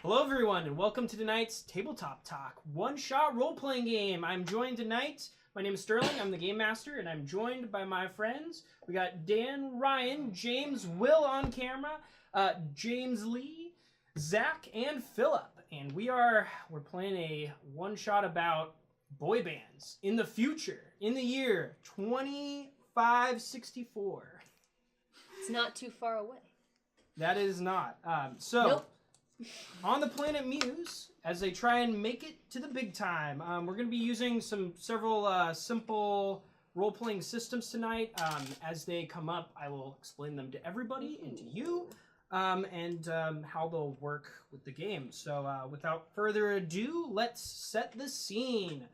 Hello everyone and welcome to tonight's Tabletop Talk one-shot role-playing game. I'm joined tonight, my name is Sterling, I'm the Game Master, and I'm joined by my friends. We got Dan, Ryan, James, Will on camera, James Lee, Zach, and Philip. And we're playing a one-shot about boy bands in the future, in the year 2564. It's not too far away. That is not. Nope. On the planet Muse, as they try and make it to the big time, we're going to be using several simple role-playing systems tonight. As they come up, I will explain them to everybody and to you, and how they'll work with the game. So without further ado, let's set the scene.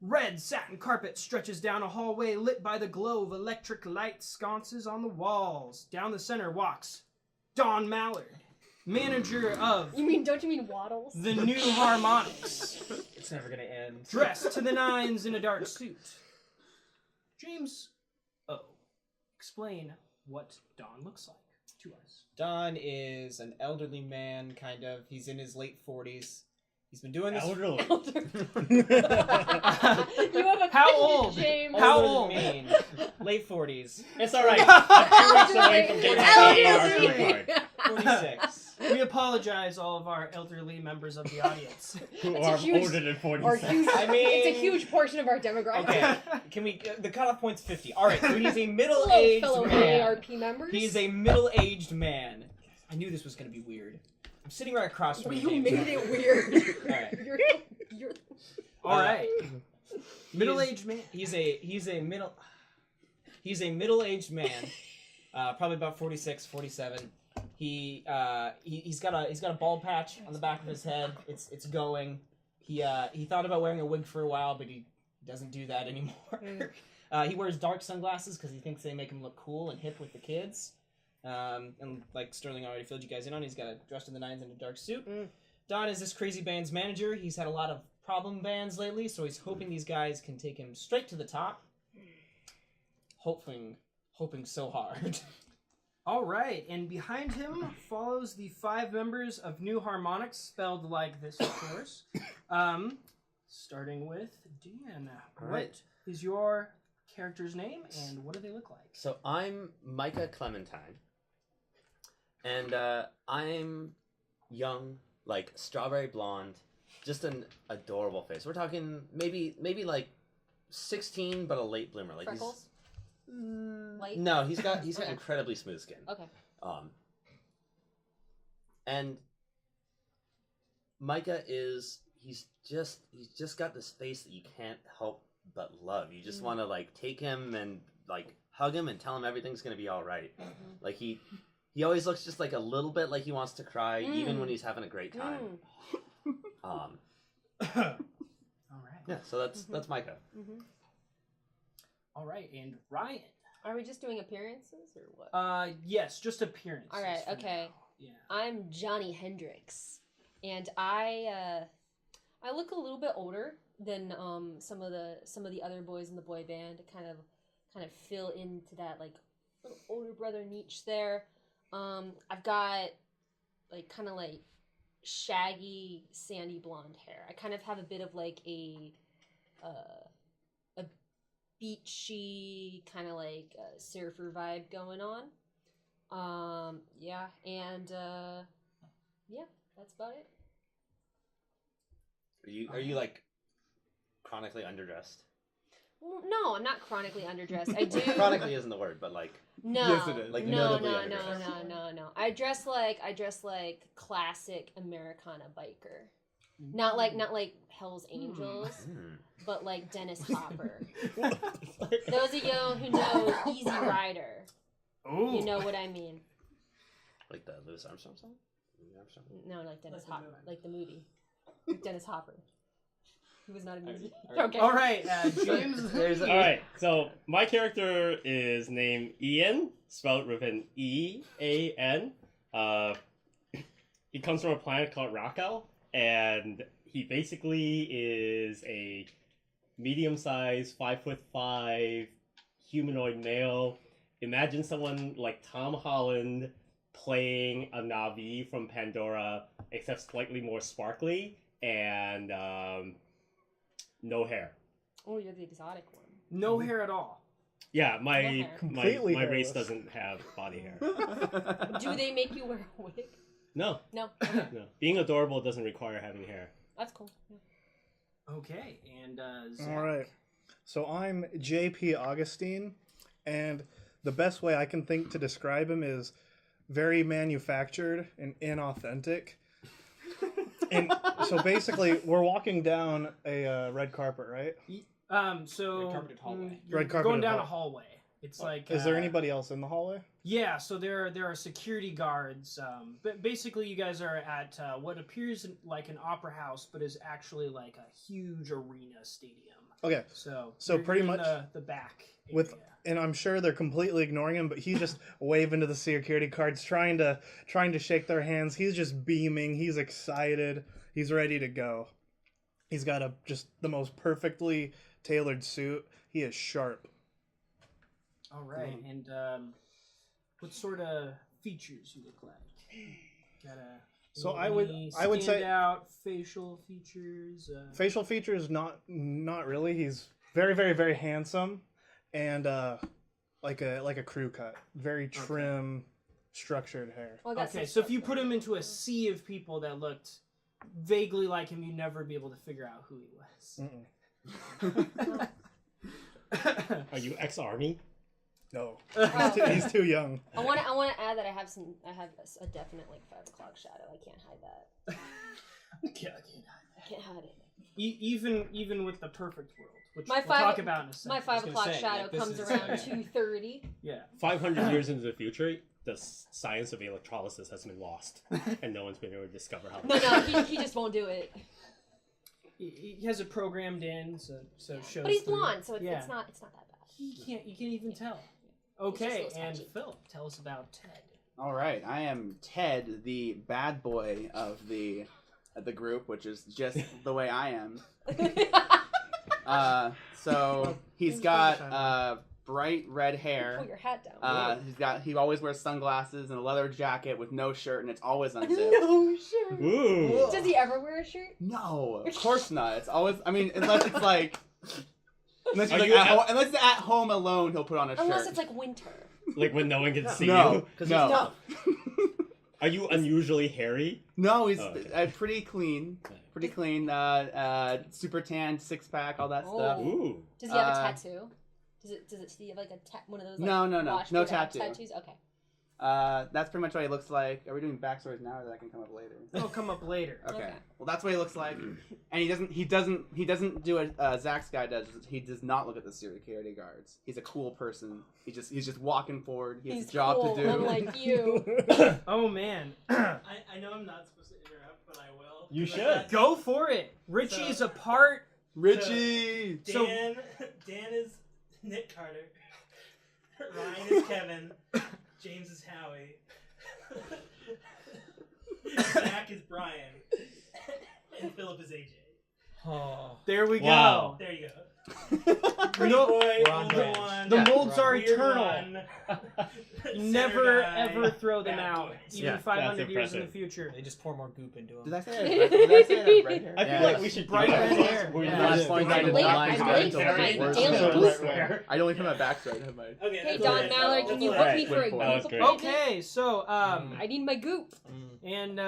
Red satin carpet stretches down a hallway lit by the glow of electric light sconces on the walls. Down the center walks Don Mallard, manager of... Don't you mean Waddles? The New Harmonics. It's never gonna end. Dressed to the nines in a dark suit. James O. Explain what Don looks like to us. Don is an elderly man, kind of. He's in his late 40s. He's been doing this... Elderly. You have a How question, old? James. How Older old? than me. Late 40s. It's alright. I'm 2 weeks away from getting my Elderly. AAR card. 46. We apologize, all of our elderly members of the audience. Who It's a are huge- older than Or 46. huge, I mean- it's a huge portion of our demographic. Okay, can we... the cutoff point's 50. Alright, so he's a Hello, middle-aged fellow man. AARP members. He's a middle-aged man. I knew this was gonna be weird. I'm sitting right across from Well, you, you James. made it weird. Alright. You're All right. He's- Middle-aged man. He's a middle-aged man, probably about 46, 47. He's got a bald patch on the back of his head. It's going. He thought about wearing a wig for a while, but he doesn't do that anymore. He wears dark sunglasses because he thinks they make him look cool and hip with the kids. And like Sterling already filled you guys in on, he's got a dressed in the nines in a dark suit. Don is this crazy band's manager. He's had a lot of problem bands lately, so he's hoping these guys can take him straight to the top. Hoping so hard. All right, and behind him follows the 5 members of New Harmonics, spelled like this, of course. Starting with Dan. All right. What is your character's name, and what do they look like? So I'm Micah Clementine, and I'm young, like strawberry blonde, just an adorable face. We're talking maybe like 16, but a late bloomer. Like freckles. Light? No, he's got Okay. incredibly smooth skin. Okay. And Micah he's just got this face that you can't help but love. You just want to like take him and like hug him and tell him everything's gonna be all right. Like he always looks just like a little bit like he wants to cry, even when he's having a great time. All right. Yeah, so that's Micah. All right, and Ryan. Are we just doing appearances or what? Yes, just appearances. All right, for okay. now. Yeah. I'm Johnny Hendrixx, and I look a little bit older than some of the other boys in the boy band to kind of fill into that like little older brother niche there. I've got like kind of like shaggy sandy blonde hair. I kind of have a bit of like a beachy kind of like surfer vibe going on. Yeah, and yeah, that's about it. Are you like chronically underdressed? Well, no, I'm not chronically underdressed. I do. Chronically isn't the word, but like No, Yes, it is. Like no, notably no, underdressed. no. I dress like classic Americana biker. Not like Hell's Angels, but like Dennis Hopper. Those of you who know Easy Rider, Oh. you know what I mean. like the Louis Armstrong song. Louis Armstrong? No, like Dennis Like the Hopper, movie. like the movie. Like Dennis Hopper. He was not in the movie. Alright. Okay. All right, James. There's Alright, so my character is named Ian, spelled with an E-A-N. He comes from a planet called Rockow, and he basically is a medium-sized, 5'5" humanoid male. Imagine someone like Tom Holland playing a Navi from Pandora, except slightly more sparkly and no hair. Oh, you're the exotic one. No hair at all. Yeah, my hair. Completely my race hairless. doesn't have body hair. Do they make you wear a wig? No, No. Okay. no. Being adorable doesn't require having hair. That's cool. Yeah. Okay, and Zach. All right. So I'm JP Augustine, and the best way I can think to describe him is very manufactured and inauthentic. And so basically, we're walking down a red carpet, right? So Red carpeted hallway. You're Red carpeted going down a hall- hallway. It's like. Is there anybody else in the hallway? Yeah, so there are security guards. But basically, you guys are at what appears like an opera house, but is actually like a huge arena stadium. Okay. So So pretty you're in much the back area. with, and I'm sure they're completely ignoring him, but he's just waving to the security guards, trying to shake their hands. He's just beaming. He's excited. He's ready to go. He's got just the most perfectly tailored suit. He is sharp. All right, and what sort of features you look like? Got a So any I would say standout facial features. Facial features, not really. He's very, very, very handsome, and like a crew cut, very trim, structured hair. Well, I got Okay, some so if stuff you for put him into a sea of people that looked vaguely like him, you'd never be able to figure out who he was. Are you ex-army? No, Oh. he's too young. I want to add that I have a definite like 5 o'clock shadow. I can't hide that. I can't hide it. Even with the perfect world, which My we'll five- talk about in a second. My 5 gonna o'clock say, shadow like, this comes is- around yeah. 2:30. Yeah. 500 years into the future, the science of electrolysis has been lost, and no one's been able to discover how. No, he just won't do it. He has it programmed in, so it shows. But he's through. blonde, so it's Yeah. it's not that bad. You can't even tell. It's Okay, just a little and sketchy. Philip, tell us about Ted. All right, I am Ted, the bad boy of the group, which is just the way I am. So he's got bright red Pull hair. your hat down. He always wears sunglasses and a leather jacket with no shirt, and it's always unzipped. No shirt. Ooh. Does he ever wear a shirt? No, of course not. It's always. I mean, unless it's like. Unless, Are he's you like at- unless it's at home alone, he'll put on a shirt. Unless it's like winter. Like when no one can see no, you. Because no. he's tough. Are you unusually hairy? No, he's Oh, okay. pretty clean. Pretty clean. Super tan, 6-pack, all that Oh. stuff. Ooh. Does he have a Uh, tattoo? Does he have like one of those? Like, No. washboard No ab tattoo. tattoos. Okay. That's pretty much what he looks like. Are we doing backstories now, or that can come up later? It'll come up later. Okay. Okay. Well, that's what he looks like, and he doesn't do what Zach's guy does. He does not look at the security guards. He's a cool person. He's just walking forward. He has He's a job cool, to do. unlike you. Oh man, I know I'm not supposed to interrupt, but I will. You 'Cause I should. got- go for it. Richie So- is a part. Richie. So- Dan is Nick Carter. Ryan is Kevin. James is Howie. Zach is Brian. And Philip is AJ. Oh. There we Wow. There you go. Pretty No- boy, We're on older brand. one. The Yeah, molds are weird eternal. one, You center never guy, ever throw them bad out, boys. even Yeah, 500 that's years in the impressive. future. They just pour more goop into him. Did I say that? Did I say that? Red hair? I feel Yeah. like we should Bright do red that. hair. We Yeah. really Last should. point, I I'm did late. not I'm line late until for my the worst daily one. boost. I only put my backstory. Have my. Okay, Hey that's Don all right. Mallard, can you That's all book right. me for a That was goop great. appointment? Okay, so I need my goop. and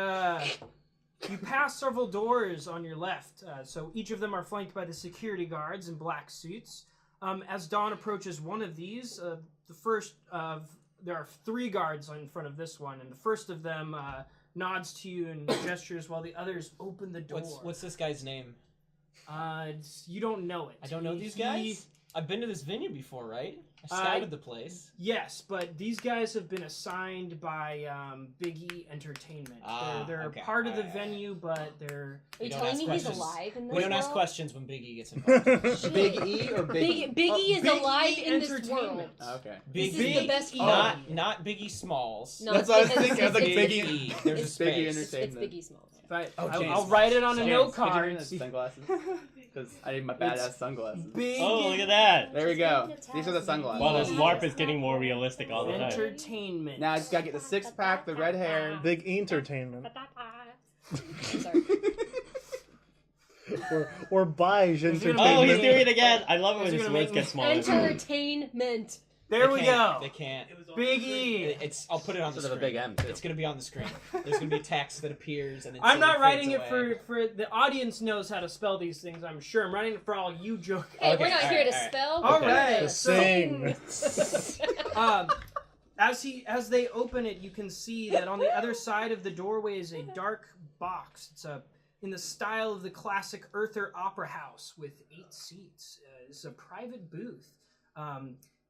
you pass several doors on your left. So each of them are flanked by the security guards in black suits. As Dawn approaches one of these, the first there are 3 guards in front of this one, and the first of them nods to you and gestures while the others open the door. What's this guy's name? You don't know it. I don't know these He- guys. I've been to this venue before, right? I scouted the place. Yes, but these guys have been assigned by Big E Entertainment. Ah, they're okay. part of the venue, but they're Are you don't telling ask me he's questions. alive in this We don't ask world? questions when Big E gets involved. Big E or Big? Big E is Big alive E in this Entertainment. world. Okay. Big This is E, the best not Biggie Smalls. No, That's it's what I was Big- thinking. I was like, it's Big Big E. E. There's a It's Big E space. It's Entertainment. Biggie Smalls. But Oh, I'll James. write it on a James, note could you bring card. the sunglasses? Because I need my badass sunglasses. Big Oh, look at that. There we go. These are the Big plus. Well, this LARP is getting more realistic all the time. Entertainment. Now I just gotta get the 6-pack, the red hair. Big entertainment. I'm sorry. Or beige Oh, entertainment. he's doing it again. I love it when Is it his gonna words make get me- smaller. Entertainment. There we go. They can't. It was all Big E. It's. I'll put it on the Sort of screen. a big M too. It's gonna be on the screen. There's gonna be text that appears and then I'm not fades writing it away. for the audience knows how to spell these things. I'm sure. I'm writing it for all you jokers. Hey, Okay, we're not here to alright. spell. All we're here right, to sing. As they open it, you can see that on the other side of the doorway is a dark box. It's in the style of the classic Earther Opera House with 8 seats. It's a private booth.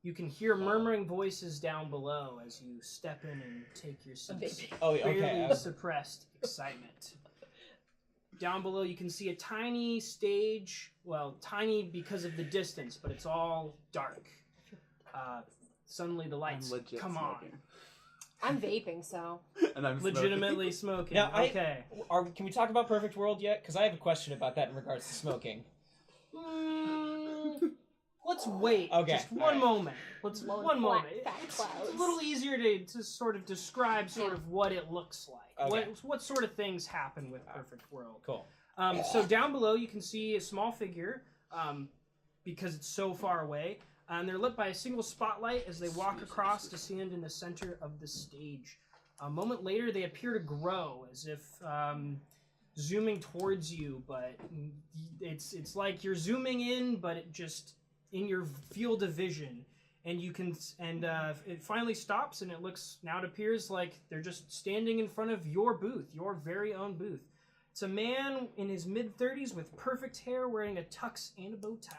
You can hear murmuring voices down below as you step in and take your seats. Oh, yeah, Barely okay. suppressed excitement. Down below, you can see a tiny stage. Well, tiny because of the distance, but it's all dark. Suddenly, the I'm lights legit come smoking. I'm vaping, so. And I'm on. smoking. Legitimately smoking. Now, Okay. Can we talk about Perfect World yet? Because I have a question about that in regards to smoking. Let's wait. Okay, Just one alright. moment. Let's Blowing one moment. fat It's clouds. a little easier to sort of describe sort of what it looks like. Okay. What sort of things happen with Perfect World. Cool. So down below, you can see a small figure because it's so far away. And they're lit by a single spotlight as they walk across to stand in the center of the stage. A moment later, they appear to grow as if zooming towards you, but it's like you're zooming in, but it just in your field of vision. And you can, it finally stops, and it appears like they're just standing in front of your booth, your very own booth. It's a man in his mid-30s with perfect hair, wearing a tux and a bow tie.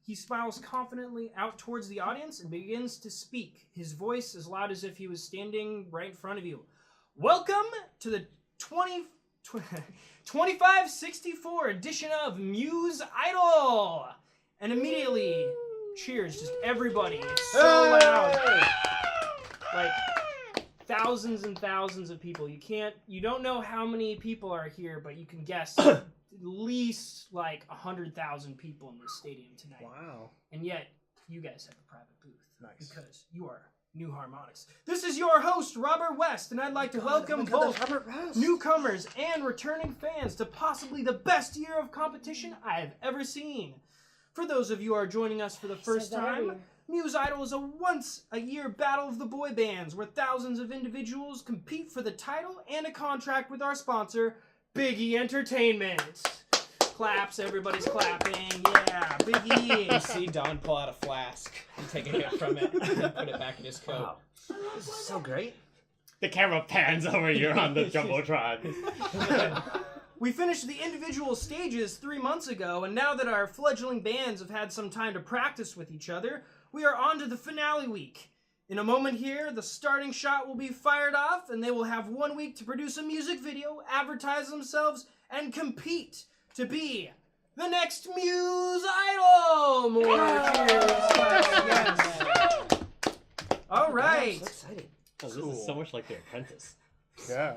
He smiles confidently out towards the audience and begins to speak, his voice as loud as if he was standing right in front of you. Welcome to the 2564 edition of Muse Idol! And immediately, cheers, just everybody. It's so loud. Like, thousands and thousands of people. You don't know how many people are here, but you can guess at least like 100,000 people in this stadium tonight. Wow. And yet, you guys have a private booth. Nice. Because you are New Harmonics. This is your host, Robert West, and I'd like to welcome both newcomers and returning fans to possibly the best year of competition I have ever seen. For those of you who are joining us for the first time, Muse Idol is a once-a-year battle of the boy bands where thousands of individuals compete for the title and a contract with our sponsor, Big E Entertainment. Claps, everybody's clapping. Yeah, Big E. You see Don pull out a flask and take a hit from it and then put it back in his coat. Wow. This is so great. The camera pans over, you're on the Jumbotron. We finished the individual stages 3 months ago, and now that our fledgling bands have had some time to practice with each other, we are on to the finale week. In a moment here, the starting shot will be fired off, and they will have 1 week to produce a music video, advertise themselves, and compete to be the next Muse Idol! More cheers! Yes. All right. So exciting. Oh, this is so much like The Apprentice. Yeah.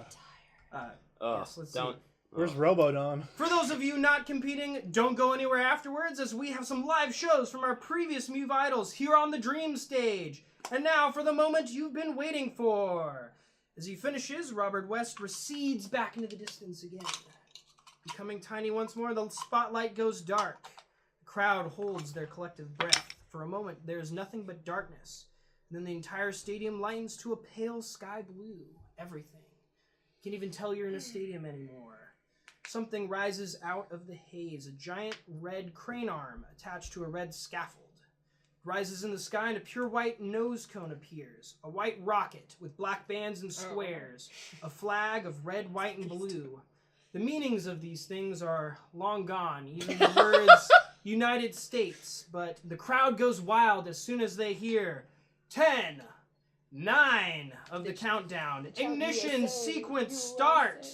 Yes, let's see. Where's Robodon? For those of you not competing, don't go anywhere afterwards, as we have some live shows from our previous Muse Idols here on the Dream Stage. And now for the moment you've been waiting for. As he finishes, Robert West recedes back into the distance again. Becoming tiny once more, the spotlight goes dark. The crowd holds their collective breath. For a moment, there is nothing but darkness. And then the entire stadium lightens to a pale sky blue. Everything. You can't even tell you're in a stadium anymore. Something rises out of the haze, a giant red crane arm attached to a red scaffold. It rises in the sky and a pure white nose cone appears, a white rocket with black bands and squares, a flag of red, white, and blue. The meanings of these things are long gone, even the words United States, but the crowd goes wild as soon as they hear 10, 9 of the countdown. Ignition sequence start.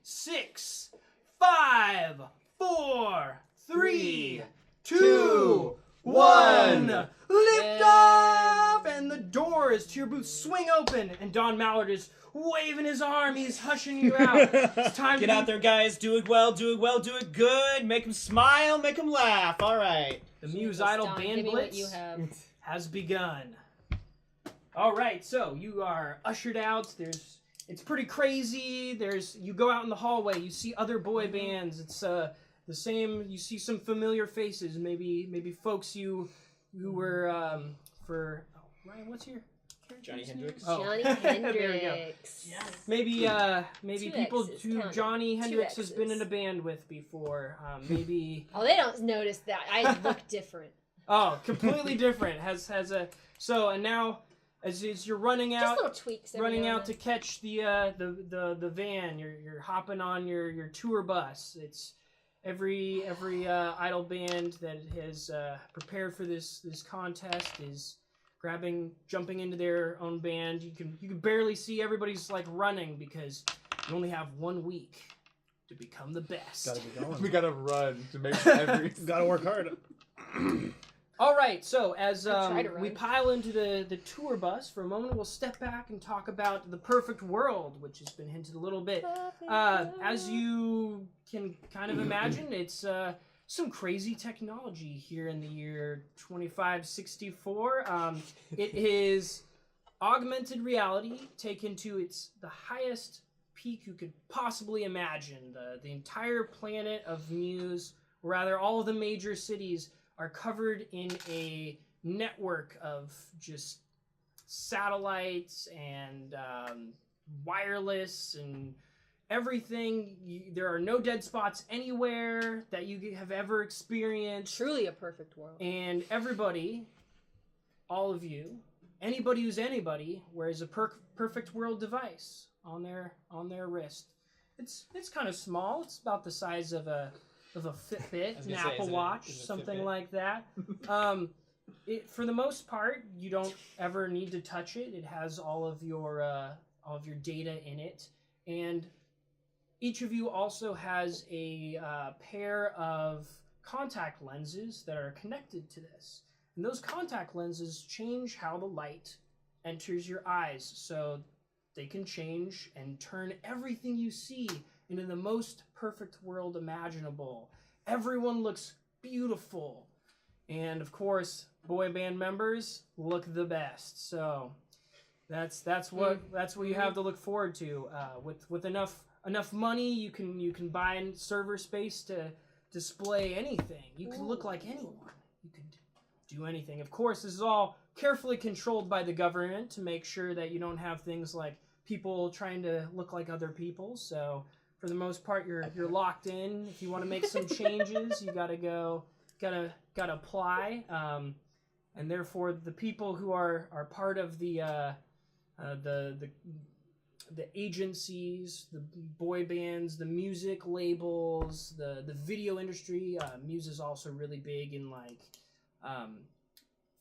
6, 5, 4, 3, 2, 1. Lift off! And the doors to your booth swing open, and Don Mallard is waving his arm. He's hushing you out. It's time Get to out there, guys. Do it well, do it well, do it good. Make them smile, make them laugh. All right. The Muse Idol Don, Band give me Blitz what you have. has begun. All right, so you are ushered out. It's pretty crazy. You go out in the hallway. You see other boy bands. It's the same. You see some familiar faces. Maybe folks you were for. Oh, Ryan, what's your character's Johnny name? Hendrixx. Oh. Johnny There we go. Hendrixx. Maybe Two people X's, who count it. Johnny Two Hendrixx has been X's. in a band with before. Maybe. Oh, they don't notice that. I look different. Oh, completely different. Has a and now as you're running Just out. little tweaks. every Running now out and to then. catch the van. You're hopping on your tour bus. It's every idol band that has prepared for this contest is jumping into their own band. You can barely see everybody's like running because you only have 1 week to become the best. Gotta be going. We gotta run to make sure every. Gotta work hard. All right, so as try to we run. pile into the tour bus for a moment, we'll step back and talk about the perfect world, which has been hinted a little bit. As you can kind of imagine, it's some crazy technology here in the year 2564. It is augmented reality taken to the highest peak you could possibly imagine. The entire planet of Muse, or rather all of the major cities, are covered in a network of just satellites and wireless and everything. There are no dead spots anywhere that you have ever experienced. Truly a perfect world. And everybody, all of you, anybody who's anybody, wears a perfect world device on their wrist. It's kind of small. It's about the size of a Fitbit, an Apple Watch, something like that. For the most part, you don't ever need to touch it. It has all of your data in it, and each of you also has a pair of contact lenses that are connected to this. And those contact lenses change how the light enters your eyes, so they can change and turn everything you see into the most perfect world imaginable. Everyone looks beautiful. And of course, boy band members look the best. So that's what you have to look forward to. With enough money, you can buy server space to display anything. You can look like anyone. You can do anything. Of course, this is all carefully controlled by the government to make sure that you don't have things like people trying to look like other people. So for the most part, you're locked in. If you want to make some changes, you gotta apply. And therefore, the people who are part of the agencies, the boy bands, the music labels, the video industry. Muse is also really big in like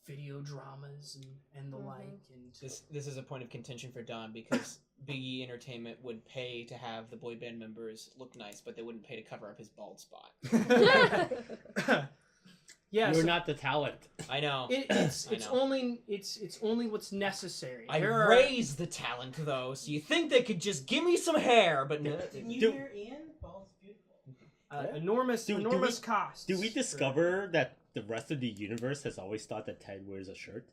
video dramas and the like. And This is a point of contention for Don because Big E Entertainment would pay to have the boy band members look nice, but they wouldn't pay to cover up his bald spot. yeah, You're so not the talent. I know. it's I know. it's only what's necessary. I There are- raised the talent though, so you think they could just give me some hair, but no. Didn't you Do- hear Ian? Bald's beautiful. enormous Do we- costs. Do we discover that the rest of the universe has always thought that Ted wears a shirt?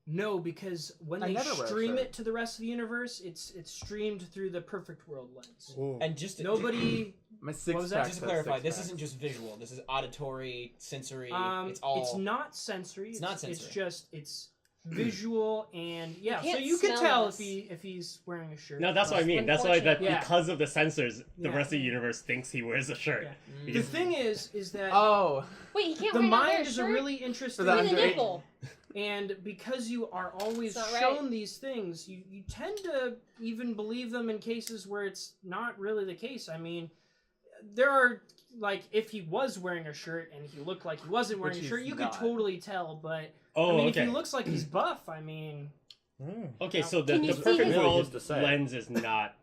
No, because when I they never wear a stream shirt. it to the rest of the universe, it's streamed through the perfect world lens. Ooh. And just Nobody. My What six was that? pack. just to says clarify, six this pack. isn't just visual. This is auditory, sensory. It's not sensory. It's not It's sensory. just it's visual and yeah. So can't you can smell tell us. if he's wearing a shirt. No, that's what I mean. That's why that Yeah. because of the censors, the Yeah. rest of the universe thinks he wears a shirt. Yeah. The Because- thing is that Oh, Wait, he can't the wear not wear mind is a shirt? really interesting For the Look at the underage- nipple. and because you are always It's not right. shown these things, you tend to even believe them in cases where it's not really the case. I mean, there are like if he was wearing a shirt and he looked like he wasn't wearing Which a shirt, he's you not. could totally tell. But Oh, I mean, okay. if he looks like he's buff, I mean, Okay, so the Can you see perfect his- Really world used to say. lens is not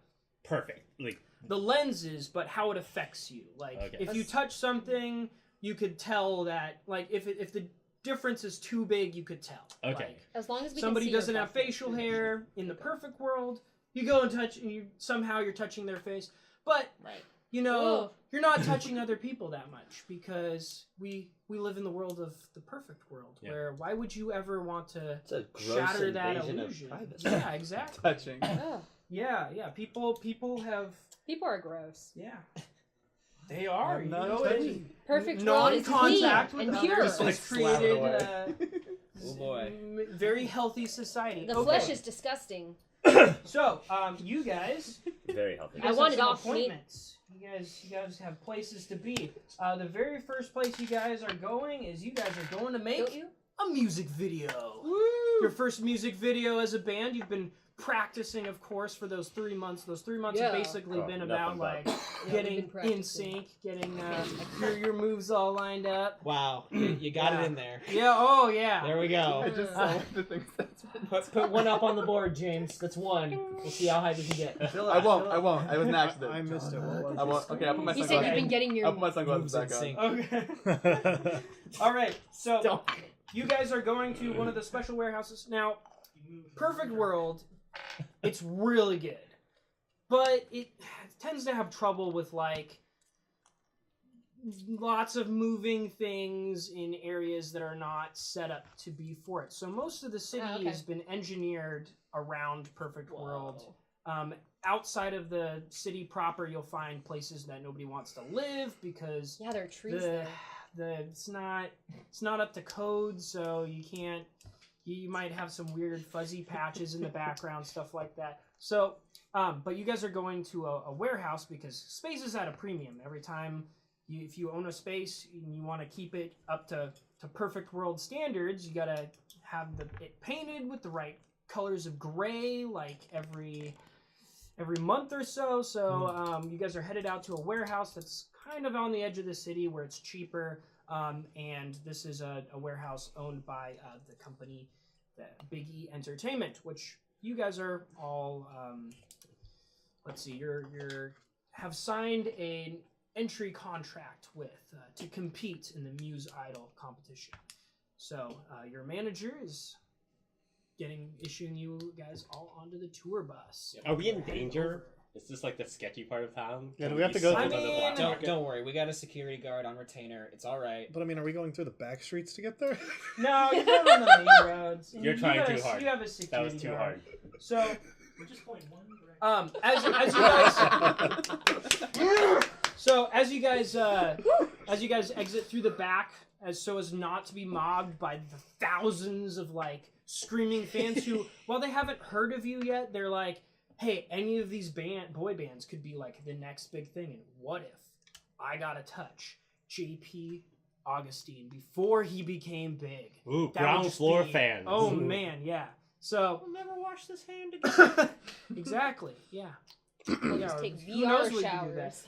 perfect. Like, the lenses, but how it affects you. Like Okay. if you touch something, you could tell that. Like if the difference is too big, you could tell. Okay. Like, As long as we somebody can see your doesn't have butt. facial hair in the perfect world, you go and touch, and somehow you're touching their face. But Right. you know, Whoa. you're not touching other people that much because we live in the world of the perfect world where why would you ever want to It's a gross shatter that invasion of illusion? privacy. Yeah, exactly. Touching. Oh, Yeah. People have. people are gross. Yeah. They are. I'm You not know, touching. Perfect world is clean non-contact with and others pure. has Like, slap it created away. Oh boy. very healthy society. The Okay. flesh is disgusting. So, you guys, Very healthy. you I guys want have it some off me. appointments. You guys have places to be. The very first place you guys are going is you guys are going to Don't make you? a music video. Your first music video as a band. You've been practicing, of course, for those 3 months. Those 3 months have Yeah. basically been nothing about but- like we've getting been in practicing. sync, getting your moves all lined up. Wow, you got Yeah. it in there. Yeah. Oh yeah. There we go. I just saw the things that's Put one up on the board, James. That's one. We'll see how high we can get. I won't. I was an accident. I missed it. What was I won't. Okay, I'll put my He sunglasses. said you've been getting your. I'll put my sunglasses Moves in back on. sync. Okay. it? All right. So Don't. you guys are going to one of the special warehouses now. Perfect World, it's really good, but it tends to have trouble with like lots of moving things in areas that are not set up to be for it. So most of the city Oh, okay. has been engineered around Perfect World. Outside of the city proper, you'll find places that nobody wants to live because Yeah, there are trees there. it's not up to code, so you can't. You might have some weird fuzzy patches in the background, stuff like that. So, but you guys are going to a warehouse because space is at a premium. Every time if you own a space and you want to keep it up to Perfect World standards, you gotta have it painted with the right colors of gray, like every month or so. So you guys are headed out to a warehouse that's kind of on the edge of the city where it's cheaper. And this is a warehouse owned by the company, Big E Entertainment, which you guys are all. Let's see, you're have signed an entry contract with to compete in the Muse Idol competition. So your manager is issuing you guys all onto the tour bus. Are we in Heading danger? over. Is this like the sketchy part of town? Yeah, do Can we have to go cycle through to the- black I mean- market? Don't worry. We got a security guard on retainer. It's all right. But I mean, are we going through the back streets to get there? No, you're going on the main roads. You're You trying have too a- hard. You have a That security was too guard. hard. So We're just going one direction. as you guys exit through the back, as not to be mobbed by the thousands of like screaming fans who, while they haven't heard of you yet, they're like, hey, any of these boy bands could be like the next big thing, and what if I got to touch JP Augustine before he became big? Ooh, That would ground just floor be- fans. Oh man, yeah. So We'll never wash this hand again. exactly, yeah. We'll Yeah, just take who knows VR what you do that. showers.